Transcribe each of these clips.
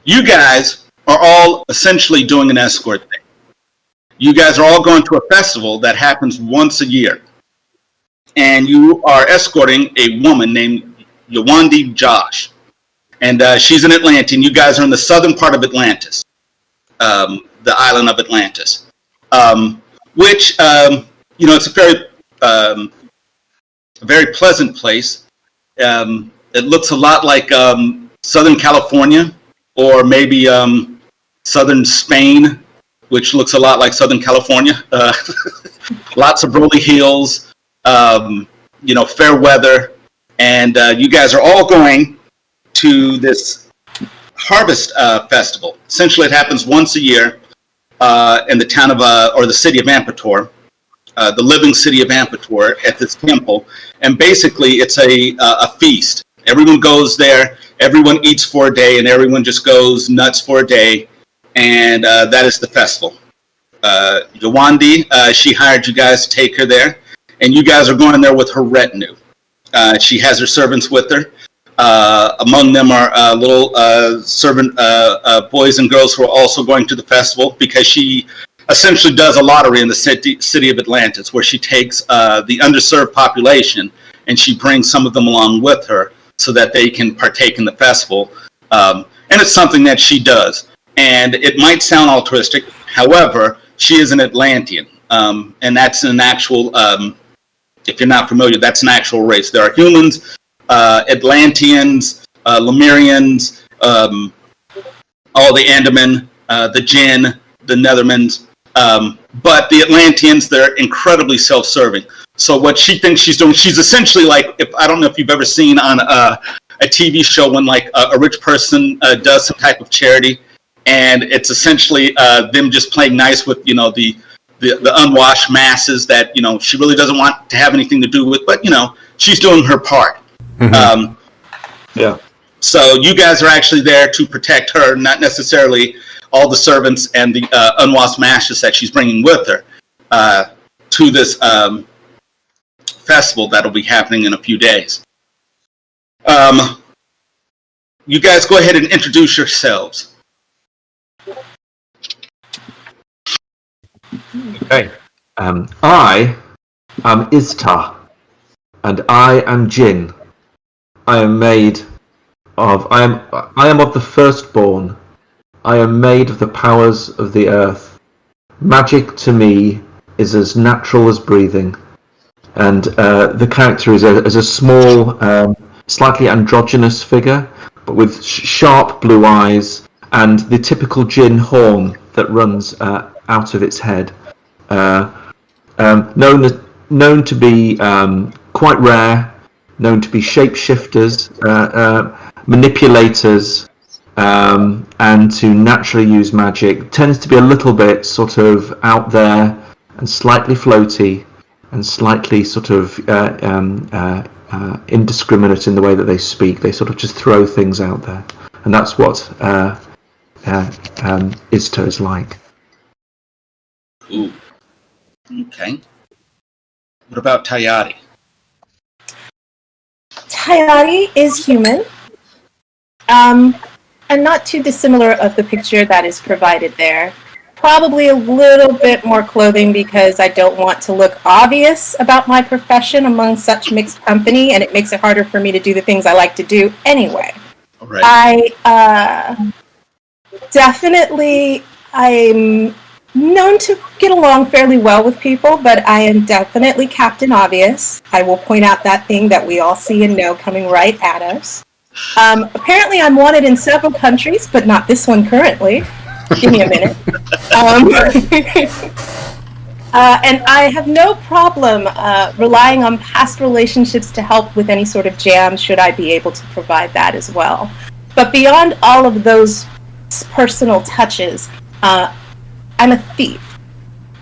You guys are all essentially doing an escort thing. You guys are all going to a festival that happens once a year. And you are escorting a woman named Yawandi Josh. And she's an Atlantean. You guys are in the southern part of Atlantis, the island of Atlantis, which, it's a very pleasant place. It looks a lot like Southern California, or maybe Southern Spain, which looks a lot like Southern California. Lots of rolly hills, fair weather, and you guys are all going to this harvest festival. Essentially, it happens once a year in the town of, or the city of Ampator, the living city of Ampator, at this temple. And basically, it's a feast. Everyone goes there, everyone eats for a day, and everyone just goes nuts for a day. And that is the festival. Yawandi, she hired you guys to take her there, and you guys are going there with her retinue. She has her servants with her. Among them are little servant boys and girls who are also going to the festival, because she essentially does a lottery in the city of Atlantis, where she takes the underserved population and she brings some of them along with her so that they can partake in the festival. And it's something that she does. And it might sound altruistic, however, she is an Atlantean. And that's an actual, if you're not familiar, that's an actual race. There are humans, Atlanteans, Lemurians, all the Andaman, the Jinn, the Nethermans. But the Atlanteans, they're incredibly self-serving. So what she thinks she's doing, she's essentially like, I don't know if you've ever seen on a TV show when like a rich person does some type of charity, and it's essentially them just playing nice with, the unwashed masses that, she really doesn't want to have anything to do with, but, she's doing her part. Mm-hmm. Yeah. So you guys are actually there to protect her, not necessarily all the servants and the unwashed masses that she's bringing with her to this festival that'll be happening in a few days. You guys go ahead and introduce yourselves. Okay. I am Istar, and I am Jinn. I am of the firstborn. I am made of the powers of the earth. Magic to me is as natural as breathing. And the character is a small, slightly androgynous figure, but with sharp blue eyes and the typical Jinn horn that runs out of its head. Known to be quite rare, known to be shapeshifters, manipulators, and to naturally use magic. Tends to be a little bit sort of out there and slightly floaty and slightly sort of indiscriminate in the way that they speak. They sort of just throw things out there, and that's what Istar is like. Ooh. Okay. What about Tayari? Tayari is human, and not too dissimilar of the picture that is provided there. Probably a little bit more clothing because I don't want to look obvious about my profession among such mixed company, and it makes it harder for me to do the things I like to do anyway. All right. I'm known to get along fairly well with people, but I am definitely Captain Obvious. I will point out that thing that we all see and know coming right at us. Apparently I'm wanted in several countries, but not this one currently. Give me a minute. And I have no problem relying on past relationships to help with any sort of jam, should I be able to provide that as well. But beyond all of those personal touches, I'm a thief.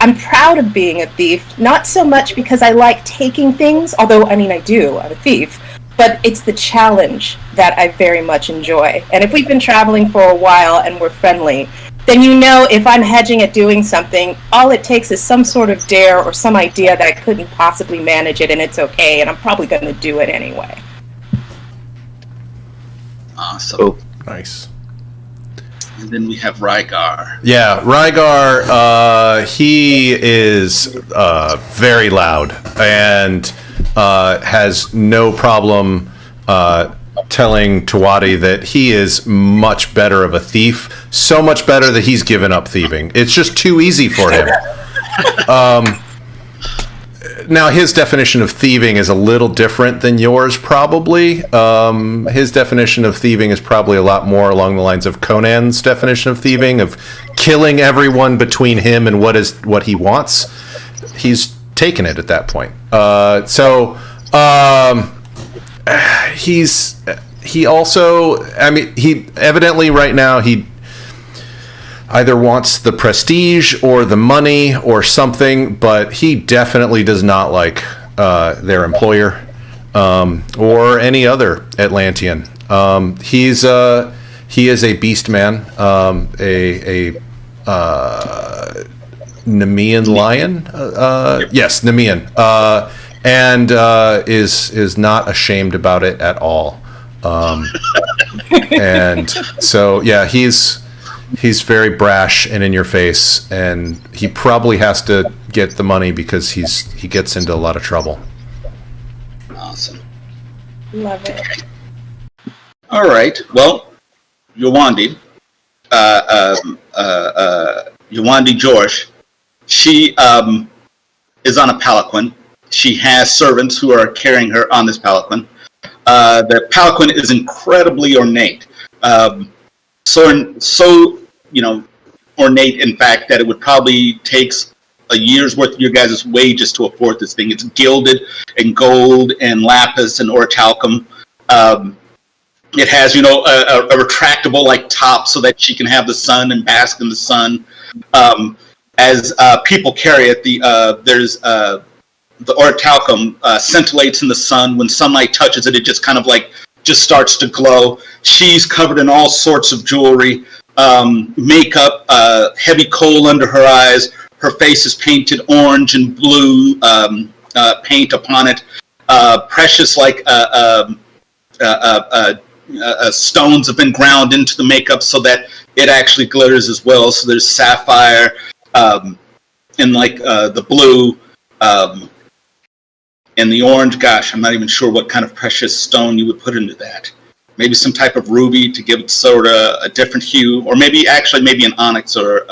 I'm proud of being a thief, not so much because I like taking things, although, I do, I'm a thief, but it's the challenge that I very much enjoy. And if we've been traveling for a while and we're friendly, then if I'm hedging at doing something, all it takes is some sort of dare or some idea that I couldn't possibly manage it, and it's okay, and I'm probably going to do it anyway. Awesome. Oh, nice. And then we have Rygar. Yeah, Rygar, he is very loud and has no problem telling Tawadi that he is much better of a thief. So much better that he's given up thieving. It's just too easy for him. Now, his definition of thieving is a little different than yours, probably. His definition of thieving is probably a lot more along the lines of Conan's definition of thieving, of killing everyone between him and what he wants. He's taken it at that point. He also, I mean, he evidently right now, he either wants the prestige or the money or something, but he definitely does not like their employer or any other Atlantean. He is a beast man, a Nemean lion. Yes, Nemean, and is not ashamed about it at all. And so, yeah, he's very brash and in your face, and he probably has to get the money because he gets into a lot of trouble. Awesome. Love it. All right. Well, Yawandi, Yawandi George, she is on a palanquin. She has servants who are carrying her on this palanquin. The palanquin is incredibly ornate. So ornate, in fact, that it would probably take a year's worth of your guys' wages to afford this thing. It's gilded in gold and lapis and orichalcum. It has, a retractable top so that she can have the sun and bask in the sun. As people carry it, there's the orichalcum scintillates in the sun. When sunlight touches it, it just kind of just starts to glow. She's covered in all sorts of jewelry, makeup, heavy coal under her eyes. Her face is painted orange and blue paint upon it. Precious stones have been ground into the makeup so that it actually glitters as well. So there's sapphire and the blue and the orange. Gosh, I'm not even sure what kind of precious stone you would put into that. Maybe some type of ruby to give it sort of a different hue, or maybe an onyx, or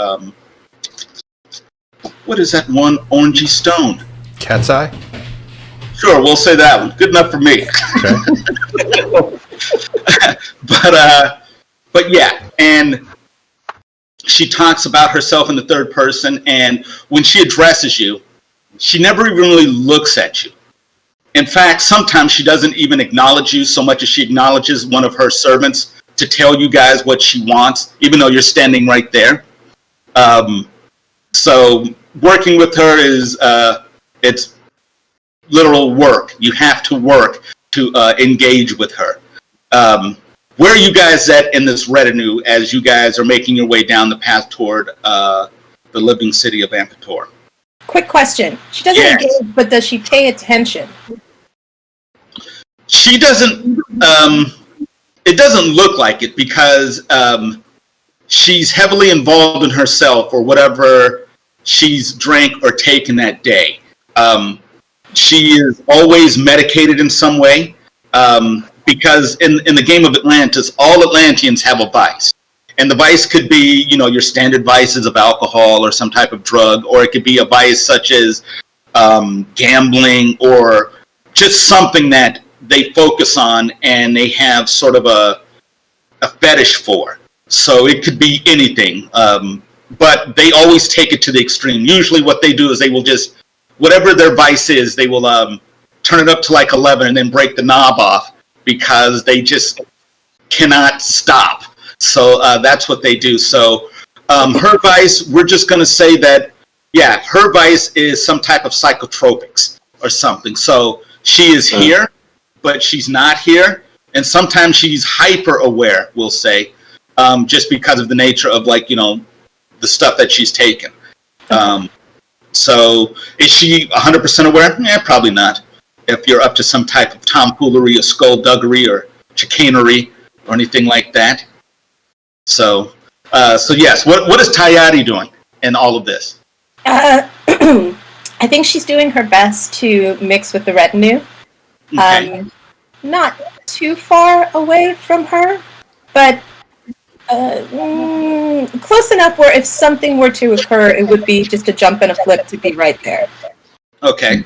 what is that one orangey stone? Cat's eye? Sure, we'll say that one. Good enough for me. Okay. But yeah, and she talks about herself in the third person, and when she addresses you, she never even really looks at you. In fact, sometimes she doesn't even acknowledge you so much as she acknowledges one of her servants to tell you guys what she wants, even though you're standing right there. So working with her is it's literal work. You have to work to engage with her. Where are you guys at in this retinue as you guys are making your way down the path toward the living city of Ampator? Quick question. She doesn't engage, but does she pay attention? She doesn't. It doesn't look like it because she's heavily involved in herself or whatever she's drank or taken that day. She is always medicated in some way because in the game of Atlantis, all Atlanteans have a vice. And the vice could be, your standard vices of alcohol or some type of drug, or it could be a vice such as gambling or just something that they focus on and they have sort of a fetish for. So it could be anything, but they always take it to the extreme. Usually what they do is they will just, whatever their vice is, they will turn it up to 11 and then break the knob off because they just cannot stop. So that's what they do. So her vice, we're just going to say that, her vice is some type of psychotropics or something. So she is here, but she's not here. And sometimes she's hyper aware, we'll say, just because of the nature of the stuff that she's taken. So is she 100% aware? Yeah, probably not. If you're up to some type of tomfoolery or skullduggery or chicanery or anything like that. So So yes, what is Tayati doing in all of this? I think she's doing her best to mix with the retinue. Okay. Not too far away from her, but close enough where if something were to occur, it would be just a jump and a flip to be right there. Okay.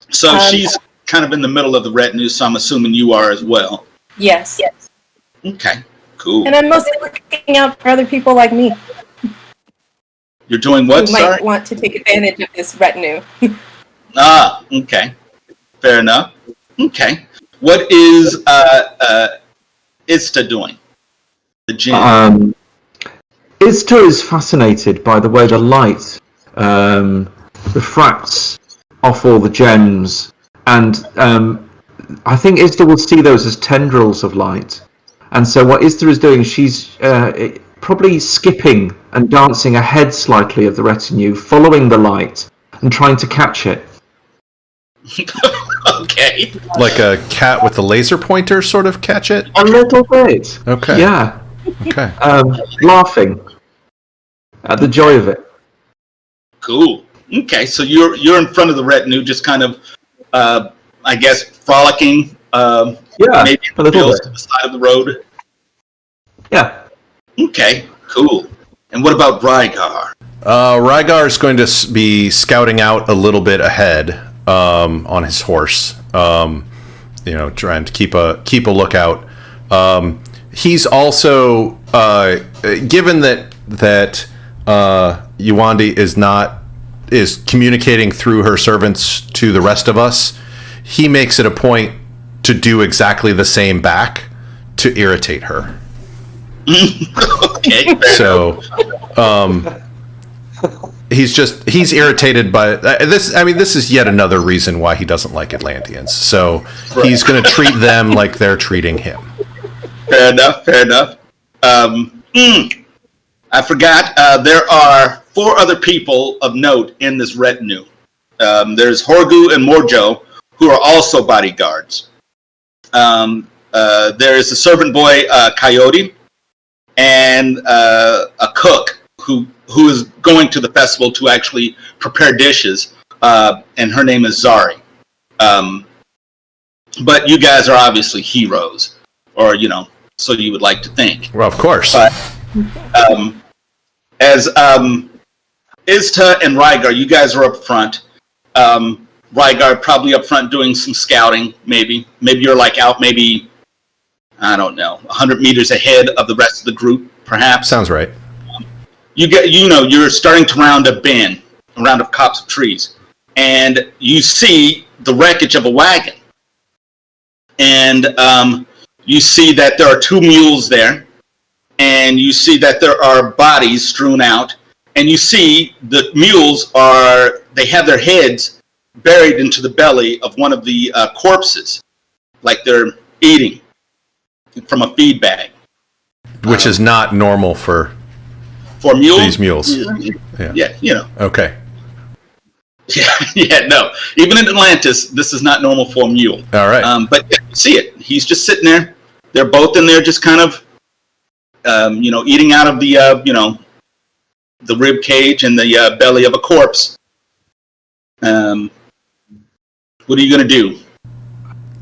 So she's kind of in the middle of the retinue, so I'm assuming you are as well. Yes. Okay, cool. And I'm mostly looking out for other people like me You're doing what, who might sorry? want to take advantage of this retinue. Okay. Fair enough. Okay. What is Ista doing? The gym. Ista is fascinated by the way the light refracts off all the gems, and I think Ista will see those as tendrils of light. And so what Ista is doing, she's probably skipping and dancing ahead slightly of the retinue, following the light and trying to catch it. Okay. Like a cat with a laser pointer, sort of catch it. A little bit. Okay. Yeah. Okay. Laughing at the joy of it. Cool. Okay, so you're in front of the retinue, just kind of, I guess, frolicking. Yeah, maybe a little to bit. the side of the road. Yeah. Okay, cool. And what about Rygar? Rygar is going to be scouting out a little bit ahead on his horse. Trying to keep a lookout. He's also given that Yuandi is communicating through her servants to the rest of us. He makes it a point to do exactly the same back to irritate her. Okay. So, he's irritated by this. I mean, this is yet another reason why he doesn't like Atlanteans. So he's going to treat them like they're treating him. Fair enough. I forgot. There are 4 other people of note in this retinue. There's Horgu and Morjo, who are also bodyguards. There is a servant boy, Coyote, and a cook who is going to the festival to actually prepare dishes, and her name is Zari. But you guys are obviously heroes, or so you would like to think. Well, of course. But as Ista and Rygar, you guys are up front. Rygar probably up front doing some scouting. Maybe you're like out. Maybe I don't know, 100 meters ahead of the rest of the group, perhaps. Sounds right. You're starting to round a bend, a round of copse of trees, and you see the wreckage of a wagon. And you see that there are 2 mules there, and you see that there are bodies strewn out, and you see the mules they have their heads buried into the belly of one of the corpses, like they're eating from a feed bag. Which is not normal for mules? These mules. Yeah, Okay. Yeah, no. Even in Atlantis, this is not normal for a mule. All right. But yeah, you see it. He's just sitting there. They're both in there just kind of, eating out of the, the rib cage and the belly of a corpse. What are you going to do?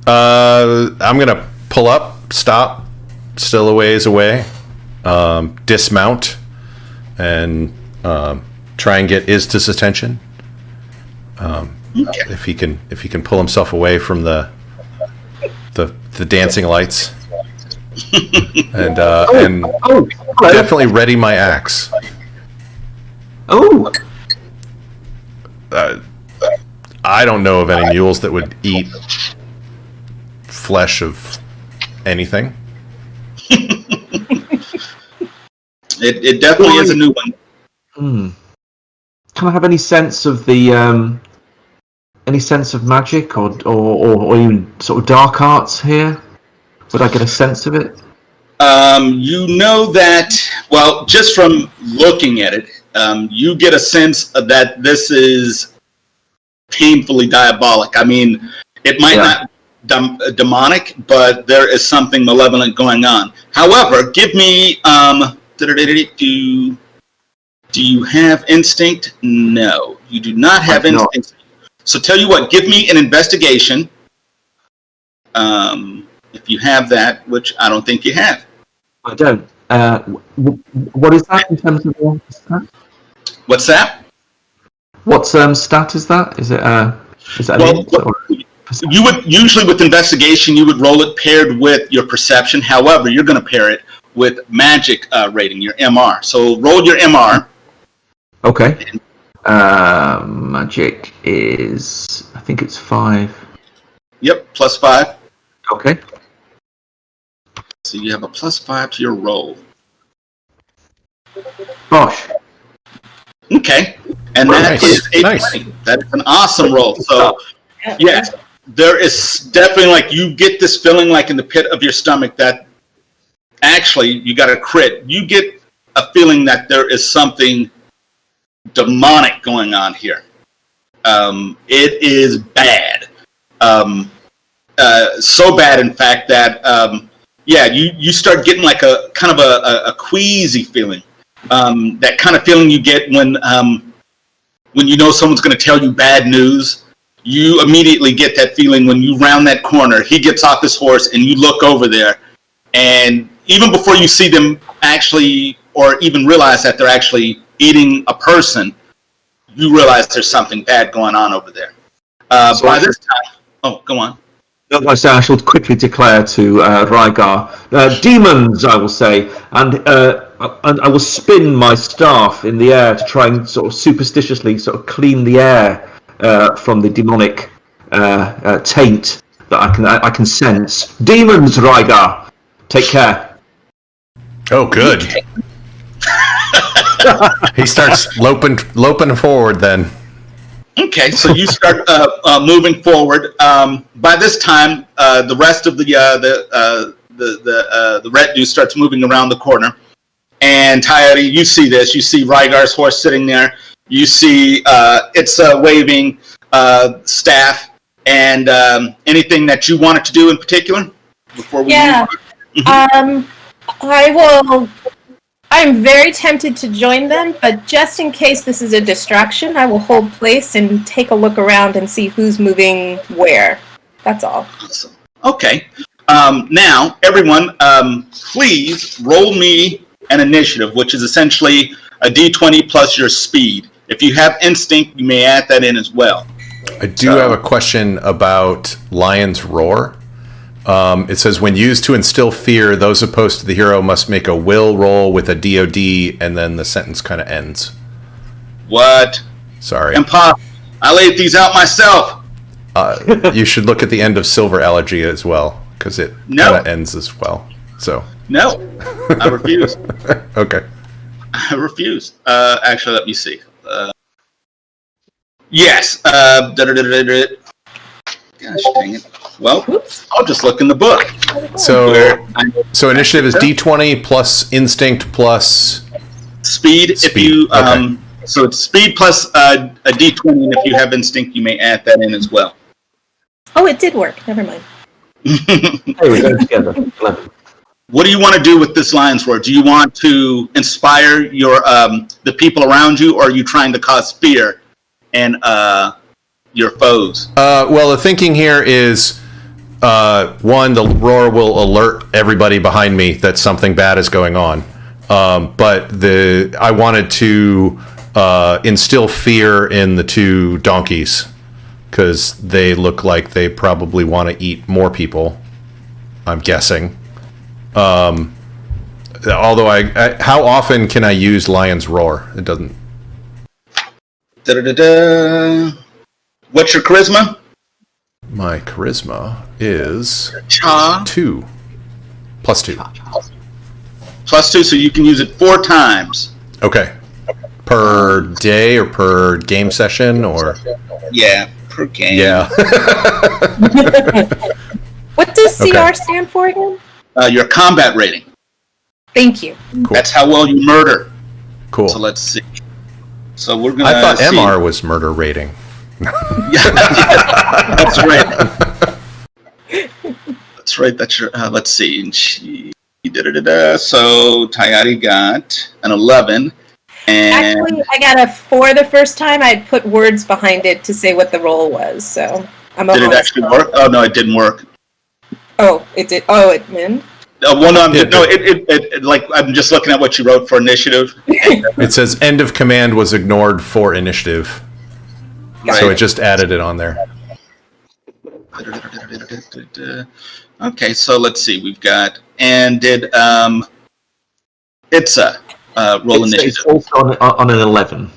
I'm going to pull up, stop, still a ways away, dismount, and try and get Ista's attention. If he can pull himself away from the dancing lights, and definitely ready my axe. Oh, I don't know of any mules that would eat flesh of anything. It definitely is a new one. Can I have any sense of the any sense of magic or even sort of dark arts here? Would I get a sense of it? You know that, well, just from looking at it, you get a sense that this is painfully diabolic. I mean, it might not demonic, but there is something malevolent going on. However, give me Do you have instinct? No, you do not have instinct. So tell you what, give me an investigation. If you have that, which I don't think you have. I don't. What is that in terms of your stat? What's that? What stat is that? Is it you would usually with investigation you would roll it paired with your perception. However, you're going to pair it with magic rating, your MR. So roll your MR. Okay. Magic is, I think it's 5. Yep, +5. Okay. So you have a +5 to your roll. Gosh. Okay. And that is a 20. That is an awesome roll. So, yes, there is definitely like you get this feeling like in the pit of your stomach that actually you got a crit. You get a feeling that there is something demonic going on here. It is bad. So bad, in fact, that you start getting like a kind of a queasy feeling. That kind of feeling you get when you know someone's going to tell you bad news. You immediately get that feeling when you round that corner. He gets off his horse, and you look over there, and even before you see them actually, or even realize that they're actually eating a person, you realize there's something bad going on over there. By this time, go on. I say I shall quickly declare to Rygar, demons, I will say, and I will spin my staff in the air to try and sort of superstitiously sort of clean the air from the demonic taint that I can sense. Demons, Rygar, take care. Oh, good. He starts loping forward then. Okay, so you start moving forward. By this time, the rest of the retinue starts moving around the corner. And Coyote, you see this. You see Rygar's horse sitting there. You see it's waving staff. And anything that you wanted to do in particular before we move on? I'm very tempted to join them, but just in case this is a distraction, I will hold place and take a look around and see who's moving where. That's all. Awesome. Okay. Now, everyone, please roll me an initiative, which is essentially a d20 plus your speed. If you have instinct, you may add that in as well. I do have a question about Lion's Roar. It says, when used to instill fear, those opposed to the hero must make a will roll with a DOD, and then the sentence kind of ends. What? Sorry. Impossible. I laid these out myself. You should look at the end of Silver Elegy as well, because it kind of ends as well. So. No, I refuse. Okay. I refuse. Actually, let me see. Yes. Gosh dang it. Well, I'll just look in the book. So initiative is D20 plus instinct plus speed. If you so it's speed plus a D20, and if you have instinct, you may add that in as well. Oh, it did work. Never mind. Hey, we go together. What do you want to do with this Lion's Roar? Do you want to inspire your the people around you, or are you trying to cause fear and your foes? Well, the thinking here is, one, the roar will alert everybody behind me that something bad is going on. But I wanted to instill fear in the two donkeys, because they look like they probably want to eat more people, I'm guessing. Although how often can I use Lion's Roar? It doesn't. What's your charisma? My charisma is 2. Plus 2. Plus 2, so you can use it 4 times. Okay. Per day or per game session, or? Yeah, per game. Yeah. What does CR stand for again? Your combat rating. Thank you. Cool. That's how well you murder. Cool. So let's see. So we're gonna. I thought MR was murder rating. That's right. That's right. That's your. Let's see. So Tayari got an 11. And Actually, I got a 4 the first time. I'd put words behind it to say what the roll was, so I'm did it actually work? Oh, no, it didn't work. Oh, it did. Oh, it did. Well, no, like, I'm just looking at what you wrote for initiative. It says end of command was ignored for initiative. Right. So it just added it on there. Okay, so let's see. We've got, and did Itza roll initiative? It's also on an 11.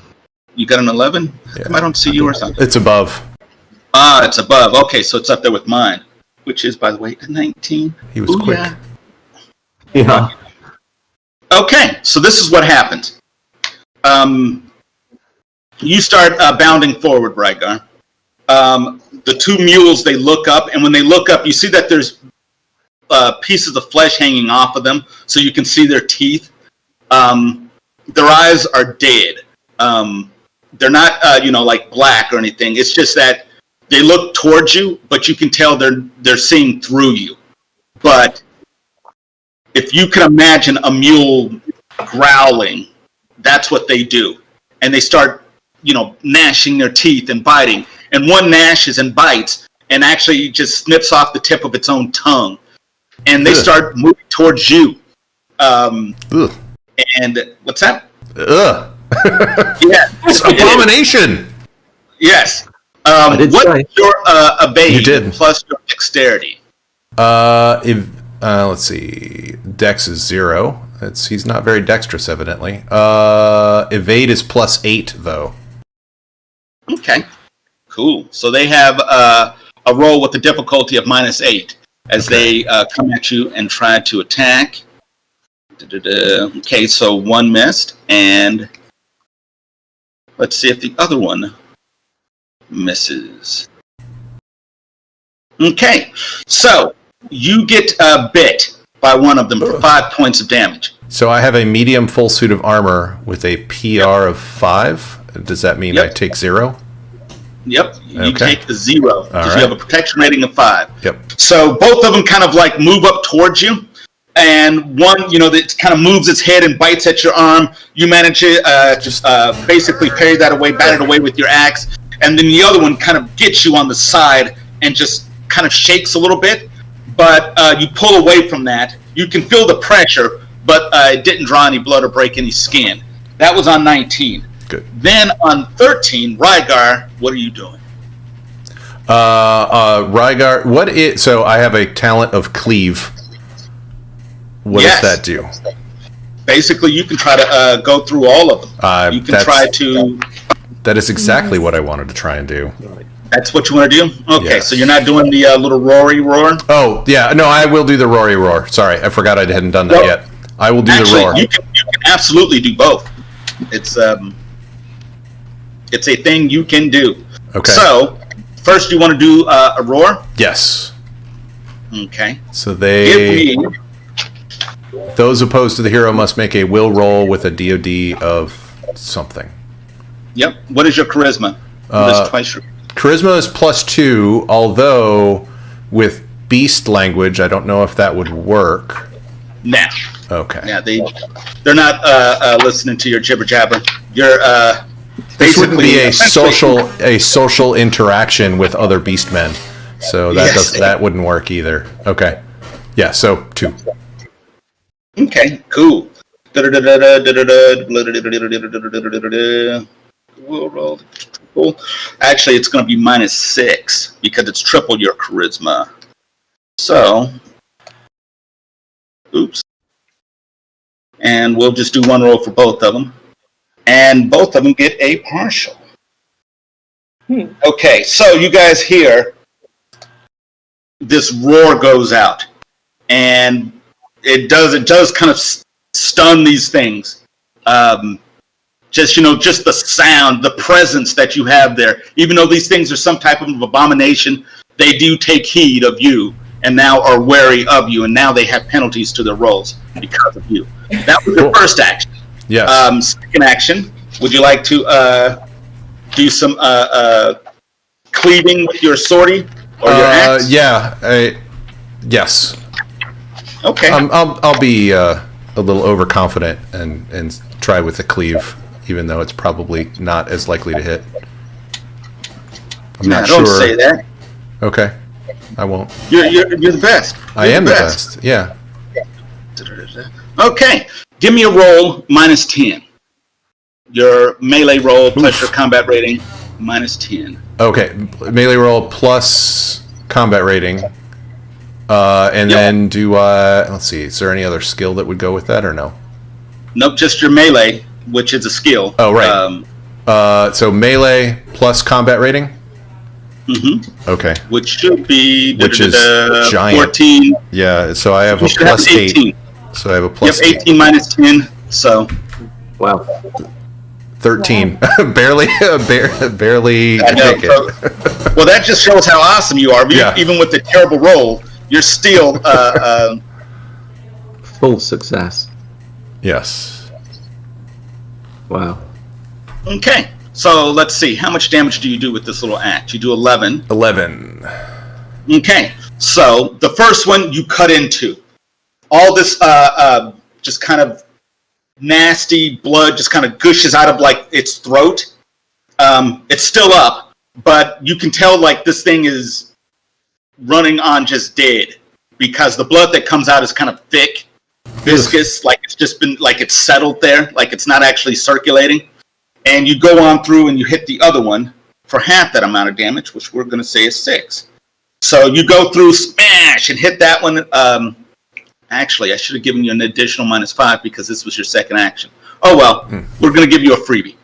You got an 11? Yeah. I don't see you or something. It's above. Ah, it's above. Okay, so it's up there with mine, which is, by the way, a 19. He was quick. Yeah. Okay, so this is what happens. You start bounding forward, Rygar. The two mules, they look up, and when they look up, you see that there's pieces of flesh hanging off of them, so you can see their teeth. Their eyes are dead. They're not, like black or anything. It's just that they look towards you, but you can tell they're seeing through you. But if you can imagine a mule growling, that's what they do. And they start, gnashing their teeth and biting. And one gnashes and bites and actually just snips off the tip of its own tongue. And they start moving towards you. And what's that? Ugh. Yeah. It's abomination. Yes. What's your evade You did. plus your dexterity? Let's see. Dex is 0. He's not very dexterous, evidently. Evade is +8, though. Okay. Cool. So they have a roll with a difficulty of -8 as they come at you and try to attack. Okay, so one missed, and let's see if the other one misses. Okay, so you get bit by one of them for 5 points of damage. So I have a medium full suit of armor with a PR of 5. Does that mean I take 0? Yep, you Okay. take the 0 because right. you have a protection rating of 5. Yep. So both of them kind of like move up towards you, and one, that kind of moves its head and bites at your arm. You manage to just basically parry that away, bat it away with your axe, and then the other one kind of gets you on the side and just kind of shakes a little bit, but you pull away from that. You can feel the pressure, but it didn't draw any blood or break any skin. That was on 19. Good. Then on 13, Rygar, what are you doing? Rygar, so I have a talent of cleave. What does that do? Basically, you can try to go through all of them. You can try to... That is exactly what I wanted to try and do. That's what you want to do? Okay, Yes. so you're not doing the little Rory roar? Oh, yeah. No, I will do the Rory roar. Sorry, I forgot I hadn't done that Well, yet. I will do Actually, the roar. you can absolutely do both. It's a thing you can do. Okay. So, first you want to do a roar? Yes. Okay. So Give me... those opposed to the hero must make a will roll with a DOD of something. Yep. What is your charisma? That's twice your... Charisma is +2, although with beast language, I don't know if that would work. Nah. Okay. Yeah, they're not listening to your jibber jabber. You're This wouldn't be a essentially- social interaction with other beastmen, so that wouldn't work either. Okay. Yeah. So 2. Okay. Cool. We'll roll. Cool. Actually, it's going to be -6 because it's triple your charisma. So, oops. And we'll just do one roll for both of them. And both of them get a partial. Okay, so you guys hear this roar goes out. And it does kind of stun these things. Just the sound, the presence that you have there. Even though these things are some type of abomination, they do take heed of you and now are wary of you, and now they have penalties to their rolls because of you. That was your first action. Yes. Second action, would you like to do some cleaving with your swordie or your axe? Yeah. Yes. Okay. I'll be a little overconfident and try with the cleave, even though it's probably not as likely to hit. I'm not sure. Don't say that. Okay, I won't. You're the best. I am the best. Yeah. Okay, give me a roll minus 10. Your melee roll plus your combat rating minus 10. Okay, melee roll plus combat rating. And then do let's see, is there any other skill that would go with that or no? Nope, just your melee, which is a skill. Oh, right. So melee plus combat rating? Mm-hmm. Okay. Which should be giant. 14. Yeah, so I have You a should have plus 18. 8. So I have a plus 18 minus 10, so... Wow. 13. barely I know, make it. well, that just shows how awesome you are. Yeah. Even with the terrible roll, you're still... Full success. Yes. Wow. Okay, so let's see. How much damage do you do with this little axe? You do 11. 11. Okay, so the first one you cut into. All this just kind of nasty blood just kind of gushes out of like its throat. It's still up, but you can tell like this thing is running on just dead because the blood that comes out is kind of thick, viscous, like it's just been like it's settled there, like it's not actually circulating. And you go on through and you hit the other one for half that amount of damage, which we're going to say is 6. So you go through, smash, and hit that one. Actually, I should have given you an additional -5 because this was your second action. Oh, well, we're going to give you a freebie.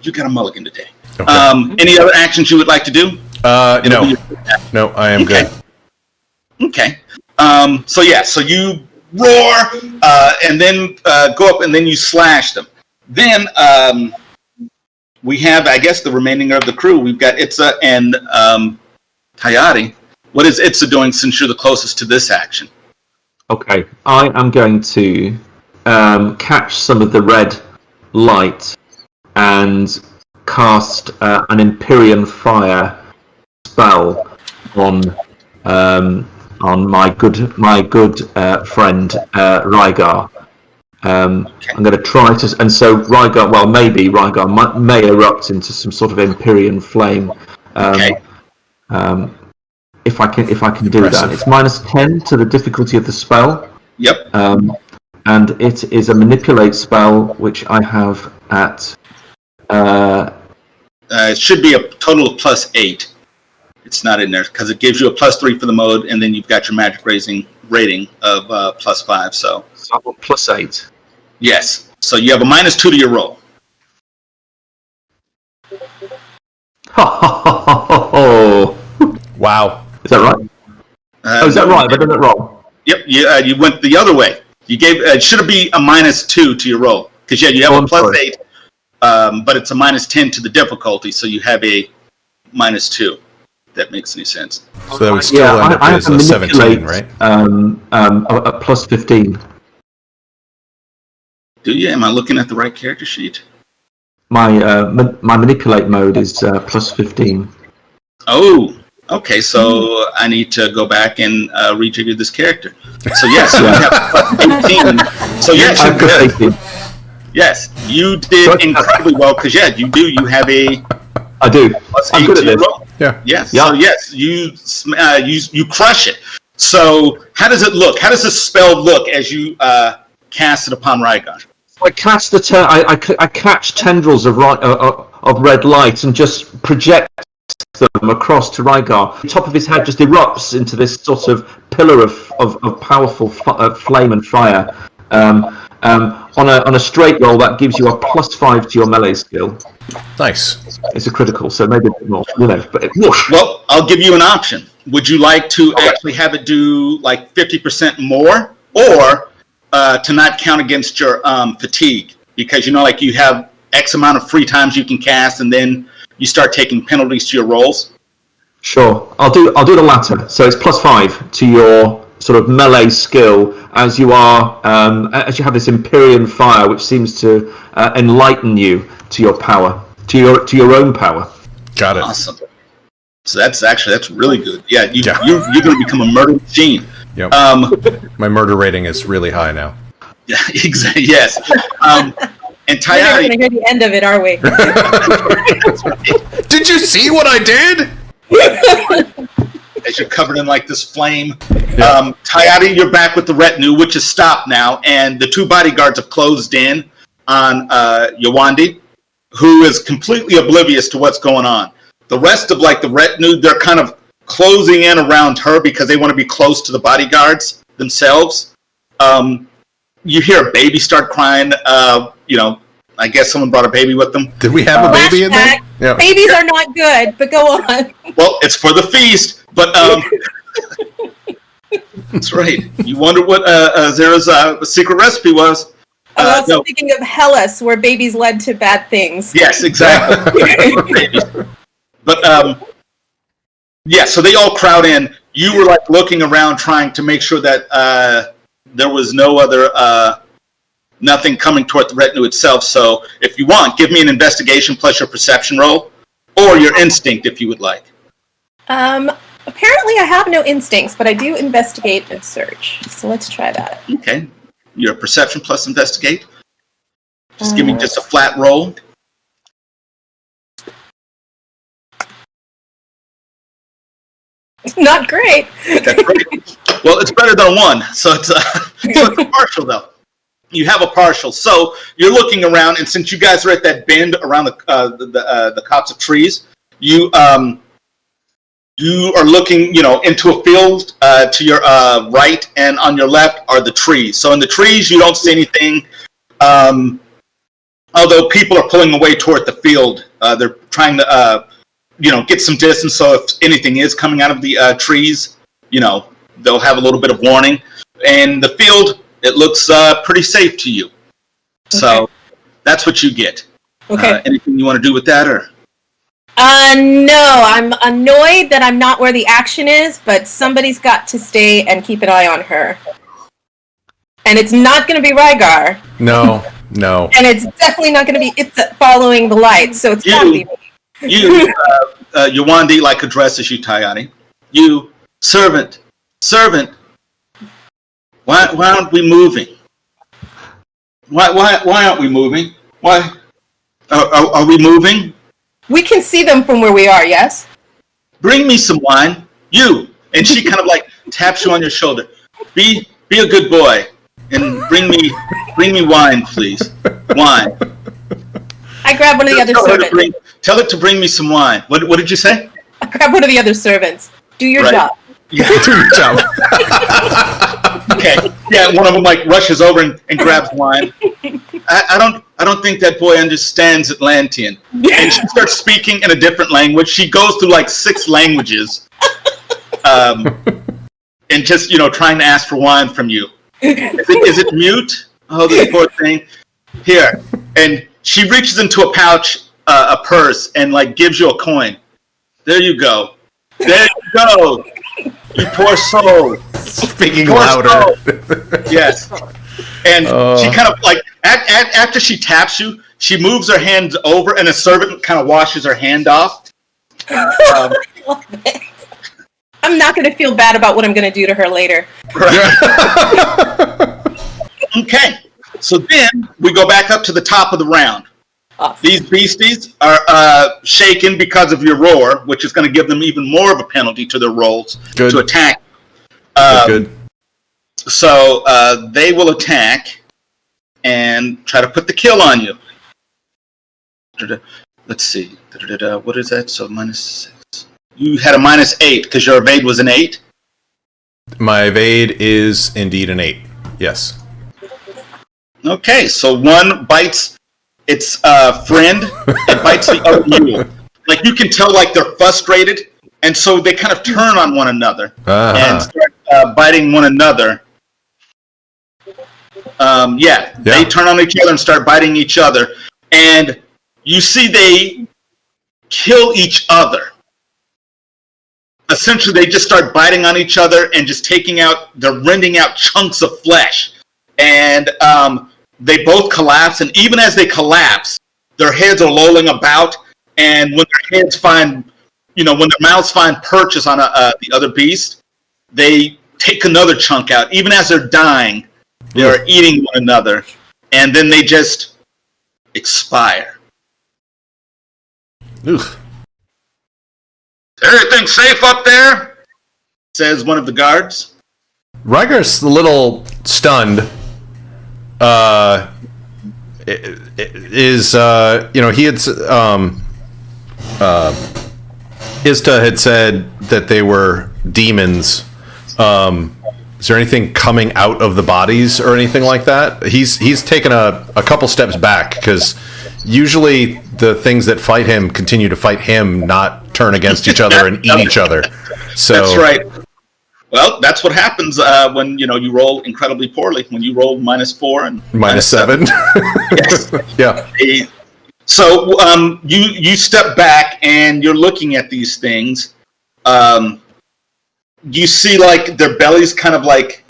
You got a mulligan today. Okay. Any other actions you would like to do? No. No, I am good. Okay. So you roar and then go up and then you slash them. Then we have, I guess, the remaining of the crew. We've got Itza and Coyote. What is Itza doing since you're the closest to this action? Okay, I am going to catch some of the red light and cast an Empyrean Fire spell on my good friend Rygar. I'm going to try to, and so Rygar. Well, maybe Rygar may erupt into some sort of Empyrean flame. Okay. If I can do that, it's -10 to the difficulty of the spell. Yep. And it is a manipulate spell, which I have at. It should be a total of +8. It's not in there because it gives you a +3 for the mode, and then you've got your magic rating of +5. So I want +8. yes. So you have a -2 to your roll. Wow. Is that right? Is that right? Have I done it wrong? Yep. You went the other way. You gave it should be a -2 to your roll because you have a +8, but it's a -10 to the difficulty, so you have a -2. If that makes any sense. So that would still end up as a 17, right? A +15. Do you? Am I looking at the right character sheet? My manipulate mode is +15. Oh, okay. So I need to go back and rejigger this character. So yes, you have +18. So yes, you're good. Yes, you did incredibly well because you have a. I do. I'm good at this. Roll. Yeah. Yes. Yeah. So yes, you crush it. So how does it look? How does this spell look as you cast it upon Rygar? I catch I catch tendrils of red light and just project them across to Rygar. The top of his head just erupts into this sort of pillar of powerful flame and fire. On a straight roll, that gives you a +5 to your melee skill. Nice. It's a critical, so maybe a bit more, but whoosh. Well, I'll give you an option. Would you like to actually have it do like 50% more, or to not count against your fatigue? Because like you have X amount of free times you can cast, and then you start taking penalties to your rolls. Sure, I'll do the latter. So it's +5 to your sort of melee skill as you have this Empyrean Fire, which seems to enlighten you to your power, to your own power. Got it. Awesome. So that's really good. Yeah, you're going to become a murder machine. Yep. My murder rating is really high now. Yeah, exactly. Yes. And We're Tayari, never going to hear the end of it, are we? Did you see what I did? as you're covered in like this flame, Yeah. Tayari, you're back with the retinue, which is stopped now, and the two bodyguards have closed in on Yawandi, who is completely oblivious to what's going on. The rest of like the retinue, they're kind of closing in around her because they want to be close to the bodyguards themselves. You hear a baby start crying. I guess someone brought a baby with them. Did we have a baby in there? Flashback. Yeah. Babies are not good, but go on. Well, it's for the feast, but that's right. You wonder what Zara's secret recipe was. I'm also thinking of Hellas, where babies led to bad things. Yes, exactly. But yeah, so they all crowd in. You were like looking around, trying to make sure that there was no other nothing coming toward the retinue itself. So, if you want, give me an investigation plus your perception roll, or your instinct, if you would like. Apparently I have no instincts, but I do investigate and search. So let's try that. Okay, your perception plus investigate. Just give me just a flat roll. Not great. That's great. Well, it's better than a 1, so it's a partial though. You have a partial, so you're looking around, and since you guys are at that bend around the copse of trees, you are looking, into a field to your right, and on your left are the trees. So in the trees, you don't see anything. Although people are pulling away toward the field, they're trying to, get some distance. So if anything is coming out of the trees, they'll have a little bit of warning. And the field, it looks pretty safe to you. So that's what you get. Okay. Anything you want to do with that, or? No, I'm annoyed that I'm not where the action is, but somebody's got to stay and keep an eye on her. And it's not going to be Rygar. No. And it's definitely not going to be following the light, so it's got to be me. Yawandi addresses you, Tayani. You, servant, why aren't we moving? Why aren't we moving? Why? Are we moving? We can see them from where we are, yes? Bring me some wine. You. And she kind of taps you on your shoulder. Be a good boy and bring me wine, please. Wine. I grab one of the other servants. Tell it to bring me some wine. What did you say? I grab one of the other servants. Do your job. Yeah. Do your job. Okay. Yeah, one of them rushes over and grabs wine. I don't think that boy understands Atlantean. And she starts speaking in a different language. She goes through 6 languages. And just, trying to ask for wine from you. Is it mute? Oh, this poor thing. Here. And she reaches into a pouch, a purse, and gives you a coin. There you go. There you go. You poor soul. Speaking Poor louder. soul. Yes. And she kind of after she taps you, she moves her hands over, and a servant kind of washes her hand off. Love it. I'm not going to feel bad about what I'm going to do to her later. Okay. So then we go back up to the top of the round. Awesome. These beasties are shaken because of your roar, which is going to give them even more of a penalty to their rolls to attack. Good. So they will attack and try to put the kill on you. Let's see. What is that? So -6. You had a -8 because your evade was an 8. My evade is indeed an 8. Yes. Okay, so one bites its friend and bites the other mule. You can tell they're frustrated, and so they kind of turn on one another and start biting one another. They turn on each other and start biting each other, and you see they kill each other. Essentially, they just start biting on each other and just they're rending out chunks of flesh, and they both collapse, and even as they collapse, their heads are lolling about, and when their heads when their mouths find purchase on the other beast, they take another chunk out. Even as they're dying, they are eating one another, and then they just expire. Ugh. Everything safe up there? Says one of the guards. Rygar's a little stunned. He had Ista had said that they were demons. Is there anything coming out of the bodies or anything like that? He's taken a couple steps back, because usually the things that fight him continue to fight him, not turn against each other and eat each other. So that's right. Well, that's what happens when you roll incredibly poorly. When you roll -4 and -7. Yes. Yeah. So you step back and you're looking at these things. You see like their bellies kind of like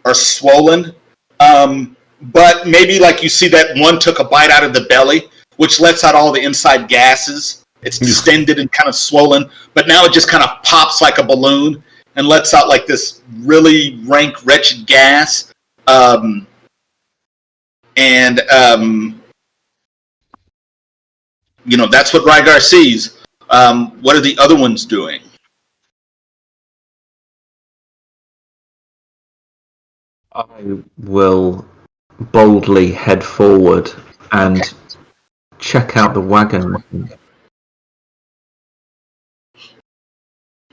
are swollen, but maybe like you see that one took a bite out of the belly, which lets out all the inside gases. It's distended and kind of swollen, but now it just kind of pops like a balloon and lets out like this really rank, wretched gas. That's what Rygar sees. What are the other ones doing? I will boldly head forward and check out the wagon.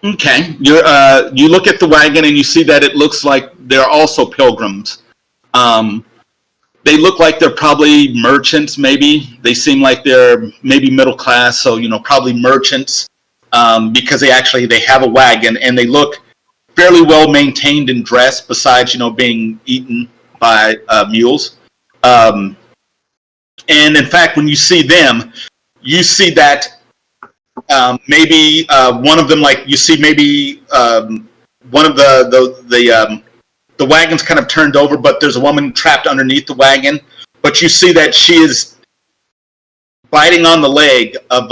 Okay, you look at the wagon and you see that it looks like they're also pilgrims. They look like they're probably merchants. Maybe they seem like they're maybe middle class, so probably merchants, because they have a wagon and they look fairly well maintained and dressed, besides being eaten by mules. And in fact, when you see them, you see that maybe one of them, like you see maybe one of the wagon's kind of turned over, but there's a woman trapped underneath the wagon. But you see that she is biting on the leg of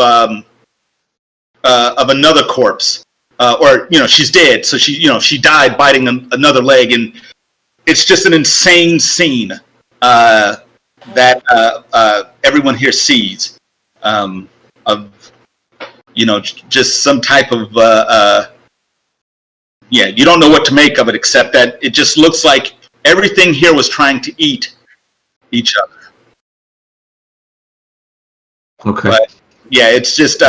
another corpse. Or she's dead, so she died biting another leg, and it's just an insane scene that everyone here sees of just some type of you don't know what to make of it, except that it just looks like everything here was trying to eat each other. Okay. But it's just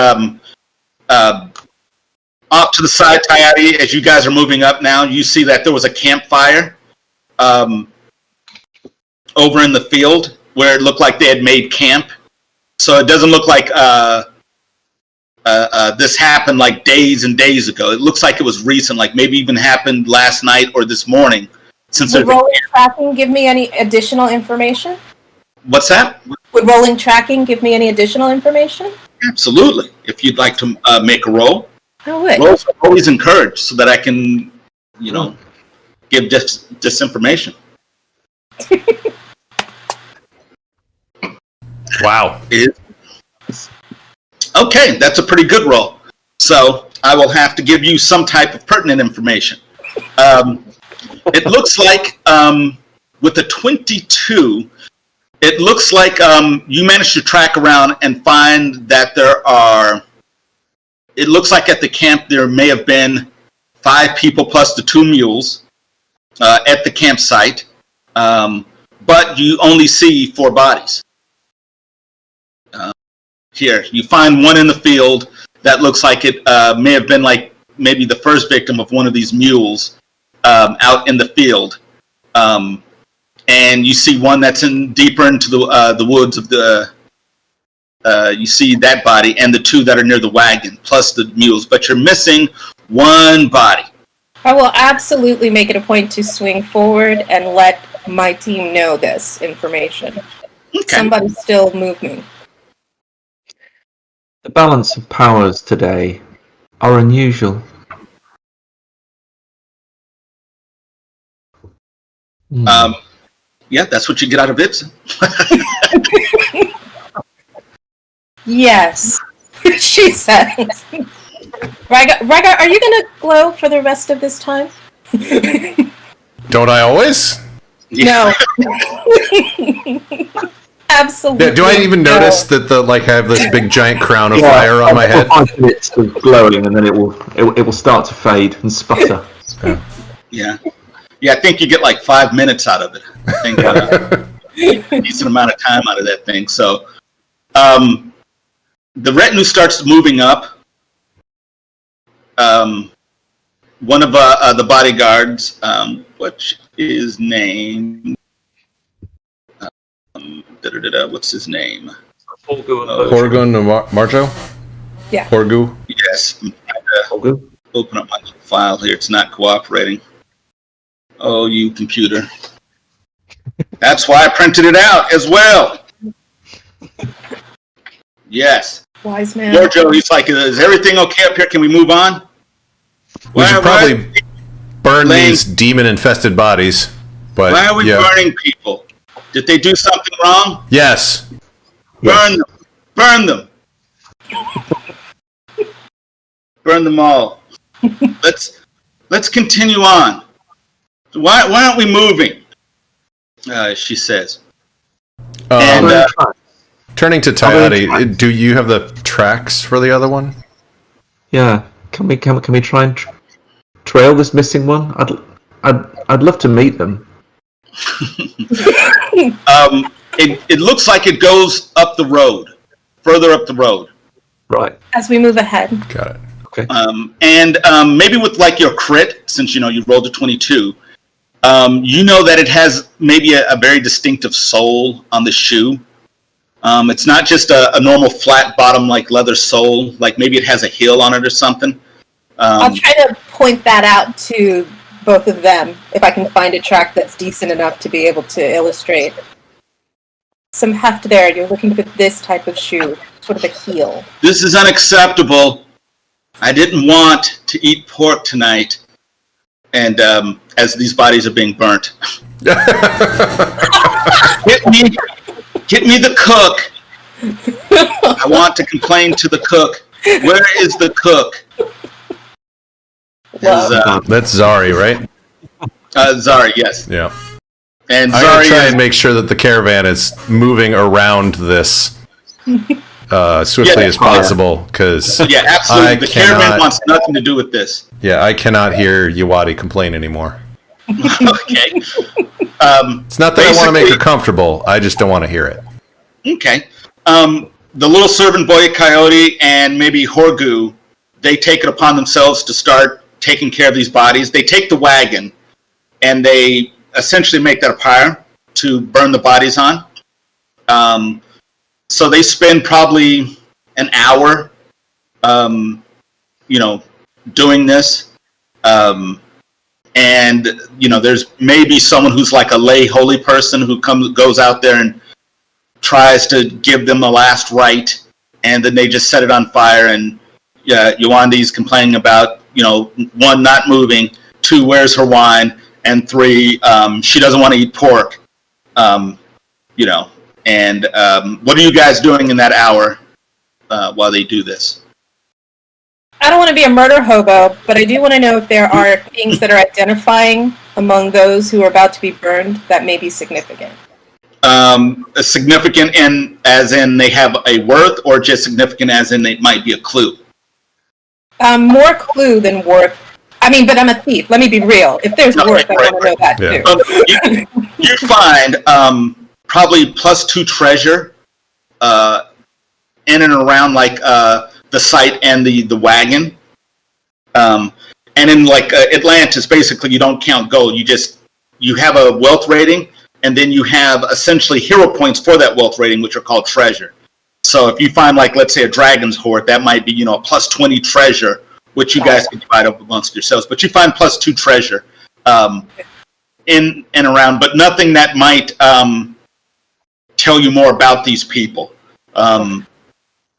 off to the side, Tayari, as you guys are moving up now, you see that there was a campfire over in the field where it looked like they had made camp. So it doesn't look like this happened like days and days ago. It looks like it was recent, like maybe even happened last night or this morning. Would rolling tracking give me any additional information? What's that? Would rolling tracking give me any additional information? Absolutely. If you'd like to make a roll. I would. Rolls are always encouraged so that I can, give disinformation. Wow. Okay, that's a pretty good roll. So I will have to give you some type of pertinent information. It looks like with a 22, it looks like you managed to track around and find that it looks like at the camp there may have been 5 people plus the 2 mules at the campsite, but you only see 4 bodies. Here, you find one in the field that looks like it may have been like maybe the first victim of one of these mules out in the field. And you see one that's deeper into the woods of the. You see that body and the 2 that are near the wagon, plus the mules. But you're missing 1 body. I will absolutely make it a point to swing forward and let my team know this information. Okay. Somebody still moving. The balance of powers today are unusual. That's what you get out of Ibsen. Yes, she says. Rygar, are you going to glow for the rest of this time? Don't I always? No. Absolutely. Do I even no. notice that I have this big giant crown of fire on my head? 5 minutes of glowing, and then it will start to fade and sputter. Yeah. Yeah, I think you get like 5 minutes out of it. I think a decent amount of time out of that thing. So the retinue starts moving up. One of the bodyguards, which is named... what's his name? Horgun Marjo? Yeah. Horgu? Yes. I'm trying to open up my little file here. It's not cooperating. Oh, you computer. That's why I printed it out as well. Yes. Wise man. Giorgio, he's like, is everything okay up here? Can we move on? We should probably burn these demon-infested bodies. But why are we burning people? Did they do something wrong? Yes. Burn them. Burn them. Burn them all. Let's continue on. Why aren't we moving? She says. And turning to Tayati, do you have the tracks for the other one? Yeah. Can we try and trail this missing one? I'd love to meet them. It looks like it goes up the road, further up the road. Right. As we move ahead. Got it. Okay. And maybe with like your crit, since you rolled a 22, that it has maybe a very distinctive sole on the shoe. It's not just a normal flat bottom like leather sole. Like maybe it has a heel on it or something. I'll try to point that out to both of them if I can find a track that's decent enough to be able to illustrate. Some heft there. You're looking for this type of shoe, sort of a heel. This is unacceptable. I didn't want to eat pork tonight. And as these bodies are being burnt. Get me the cook. I want to complain to the cook. Where is the cook? That's Zari, right? Zari, yes. Yeah. And I'm Zari going to try and make sure that the caravan is moving around this swiftly as possible, because yeah, absolutely. The caravan wants nothing to do with this. Yeah, I cannot hear Yawadi complain anymore. Okay. It's not that I want to make her comfortable. I just don't want to hear it. Okay. The little servant boy Coyote and maybe Horgu, they take it upon themselves to start taking care of these bodies. They take the wagon and they essentially make that a pyre to burn the bodies on. So they spend probably an hour, doing this. And, there's maybe someone who's like a lay holy person who goes out there and tries to give them the last rite, and then they just set it on fire. And Yawandi's complaining about, 1, not moving, 2, where's her wine, and 3, she doesn't want to eat pork. And what are you guys doing in that hour while they do this? I don't want to be a murder hobo, but I do want to know if there are things that are identifying among those who are about to be burned that may be significant. Significant as in they have a worth, or just significant as in they might be a clue? More clue than worth. I mean, but I'm a thief. Let me be real. If there's worth, I want to know that too. You find probably +2 treasure in and around like the site and the wagon. And in like Atlantis, basically you don't count gold. You have a wealth rating, and then you have essentially hero points for that wealth rating, which are called treasure. So if you find like, let's say, a dragon's hoard, that might be, a +20 treasure, which you guys can divide up amongst yourselves. But you find +2 treasure in and around, but nothing that might tell you more about these people.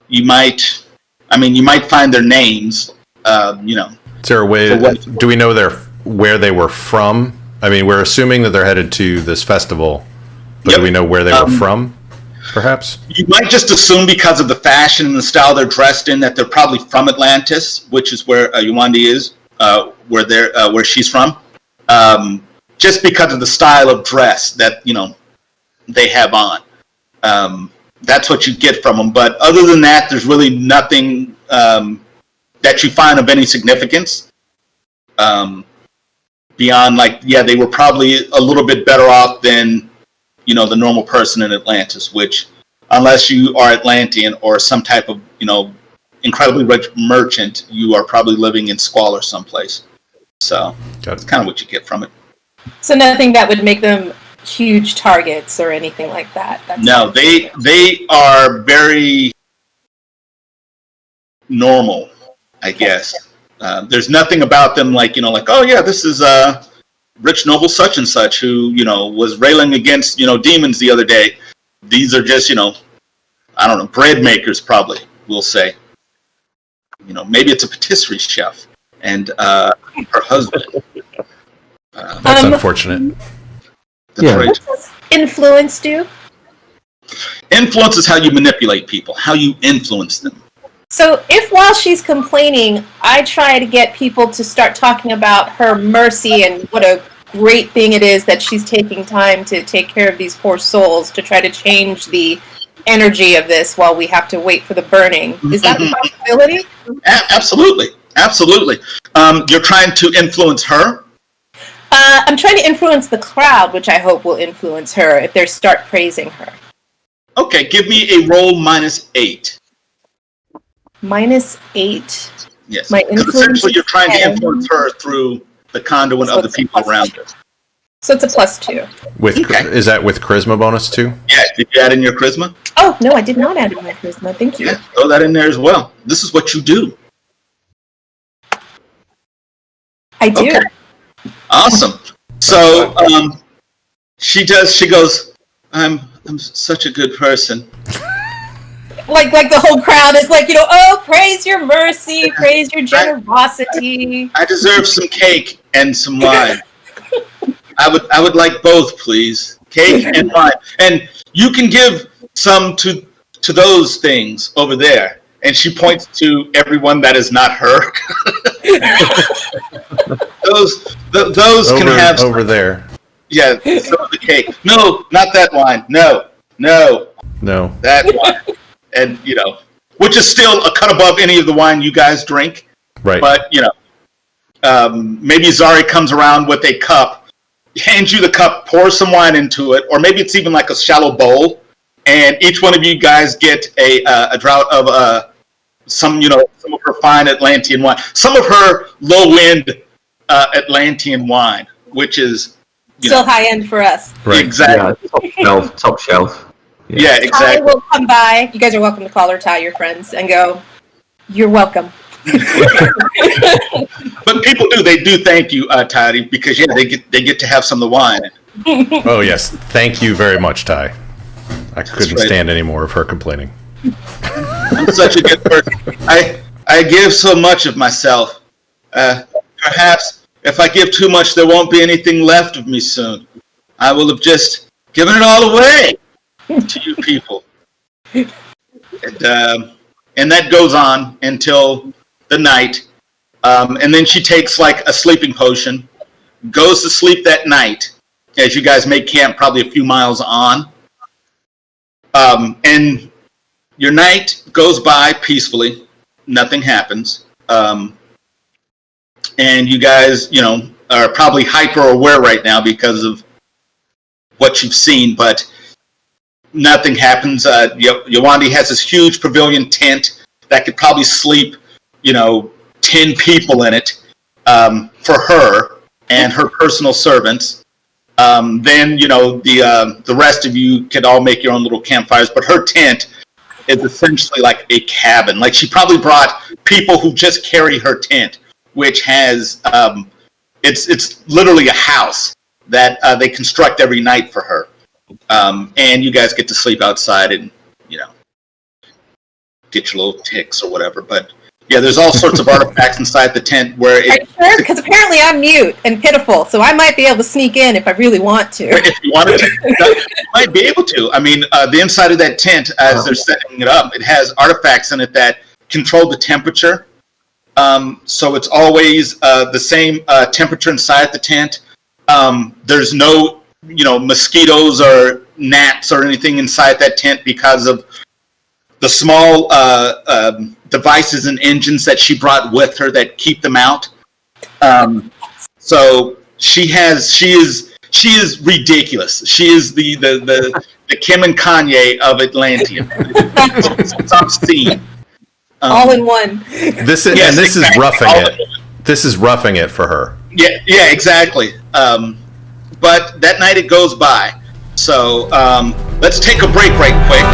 You might find their names. Is there a way? Do we know where they were from? I mean, we're assuming that they're headed to this festival, but do we know where they were from? Perhaps you might just assume because of the fashion and the style they're dressed in that they're probably from Atlantis, which is where Yawandi is, where she's from. just because of the style of dress that they have on. That's what you get from them. But other than that, there's really nothing that you find of any significance. Beyond they were probably a little bit better off than the normal person in Atlantis, which, unless you are Atlantean or some type of incredibly rich merchant, you are probably living in squalor someplace. So that's kind of what you get from it. So nothing that would make them huge targets or anything like that. No, they are very normal, I guess. There's nothing about them oh yeah, this is rich noble such and such who was railing against demons the other day. These are just I don't know, bread makers probably, we'll say. Maybe it's a patisserie chef and her husband. That's unfortunate. Yeah. What does influence do? Influence is how you manipulate people, how you influence them. So if while she's complaining, I try to get people to start talking about her mercy and what a great thing it is that she's taking time to take care of these poor souls to try to change the energy of this while we have to wait for the burning. Is that a possibility? Absolutely. Absolutely. You're trying to influence her? I'm trying to influence the crowd, which I hope will influence her if they start praising her. Okay, give me a roll -8. -8? Yes. My Because influence essentially you're trying to 10. influence her through the conduit of the people around her. So it's a +2. Is that with charisma bonus too? Yeah, did you add in your charisma? Oh, no, I did not add in my charisma. Thank you. Yeah, throw that in there as well. This is what you do. I do. Okay. Awesome. So she goes, I'm such a good person. Like the whole crowd is oh, praise your mercy, praise your generosity. I deserve some cake and some wine. I would like both, please. Cake and wine. And you can give some to those things over there. And she points to everyone that is not her. those can have over there. Yeah, some of the cake. No, not that wine. No, that wine. And which is still a cut above any of the wine you guys drink. Right. But maybe Zari comes around with a cup, hands you the cup, pours some wine into it, or maybe it's even like a shallow bowl, and each one of you guys get a draught of some of her fine Atlantean wine, some of her low end Atlantean wine, which is still high end for us. Right. Exactly. Yeah, top shelf. Yeah, Ty exactly. will come by. You guys are welcome to call her Ty, your friends, and go, you're welcome. But people do. They do thank you, Ty, because they get to have some of the wine. Oh yes, thank you very much, Ty. I couldn't right. stand any more of her complaining. I'm such a good person. I give so much of myself. Perhaps if I give too much, there won't be anything left of me soon. I will have just given it all away to you people. And that goes on until the night. And then she takes a sleeping potion, goes to sleep that night, as you guys make camp probably a few miles on. And your night goes by peacefully. Nothing happens. And you guys, are probably hyper aware right now because of what you've seen, but nothing happens. Yawandi has this huge pavilion tent that could probably sleep, 10 people in it for her and her personal servants. Then, the rest of you could all make your own little campfires, but her tent is essentially like a cabin. Like she probably brought people who just carry her tent, which has, it's literally a house that they construct every night for her. And you guys get to sleep outside and, get your little ticks or whatever. But yeah, there's all sorts of artifacts inside the tent where Are you sure? Because apparently I'm mute and pitiful, so I might be able to sneak in if I really want to. If you wanted to, you might be able to. I mean, the inside of that tent, as they're setting it up, it has artifacts in it that control the temperature. So it's always the same temperature inside the tent. There's no, mosquitoes or gnats or anything inside that tent because of the small devices and engines that she brought with her that keep them out. So she is ridiculous. She is the Kim and Kanye of Atlantis. It's obscene. All in one. This is roughing it. This is roughing it for her. Yeah, exactly. But that night it goes by. So let's take a break right quick.